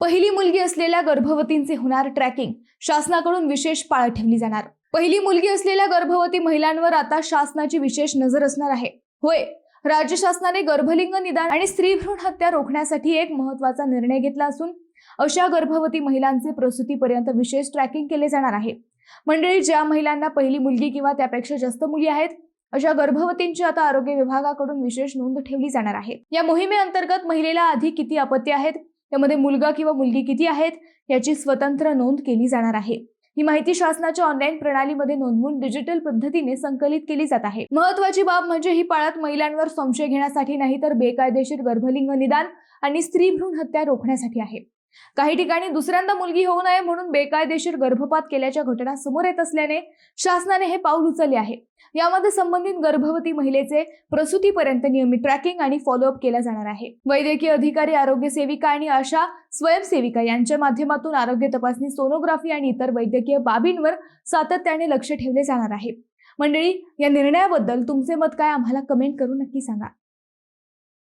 पहिली मुलगी असलेल्या गर्भवतींचे होणार ट्रॅकिंग, शासनाकडून विशेष पाळत ठेवली जाणार। पहिली मुलगी असलेल्या गर्भवती महिलांवर आता शासनाची विशेष नजर असणार आहे। होय, राज्य शासनाने गर्भलिंग निदान आणि स्त्री भ्रूण हत्या रोखण्यासाठी एक महत्त्वाचा निर्णय घेतला असून अशा गर्भवती महिलांचे प्रसूतीपर्यंत विशेष ट्रॅकिंग केले जाणार आहे। मंडळी, ज्या महिलांना पहिली मुलगी किंवा त्यापेक्षा जास्त मुली आहेत अशा गर्भवतींची आता आरोग्य विभागाकडून विशेष नोंद ठेवली जाणार आहे। या मोहिमेअंतर्गत महिलेला आधी किती अपत्य आहेत, त्यामध्ये मुलगा किंवा मुलगी किती आहेत याची स्वतंत्र नोंद केली जाणार आहे। ही माहिती शासनाच्या ऑनलाईन प्रणालीमध्ये नोंदवून डिजिटल पद्धतीने संकलित केली जात आहे। महत्त्वाची बाब म्हणजे ही पाळत महिलांवर संशय घेण्यासाठी नाही, तर बेकायदेशीर गर्भलिंग निदान आणि स्त्री भ्रूण हत्या रोखण्यासाठी आहे। काही ठिकाणी दुसऱ्यांदा मुलगी होऊ नये म्हणून बेकायदेशीर गर्भपात केल्याच्या घटना समोर येत असल्याने शासनाने हे पाऊल उचलले आहे। यामध्ये संबंधित गर्भवती महिलेचे प्रसूतीपर्यंत नियमित ट्रॅकिंग आणि फॉलोअप केला जाणार आहे। वैद्यकीय अधिकारी, आरोग्य सेविका आणि आशा स्वयंसेविका यांच्या माध्यमातून आरोग्य तपासणी, सोनोग्राफी आणि इतर वैद्यकीय बाबींवर सातत्याने लक्ष ठेवले जाणार आहे। मंडळी, या निर्णयाबद्दल तुमचे मत काय, आम्हाला कमेंट करून नक्की सांगा।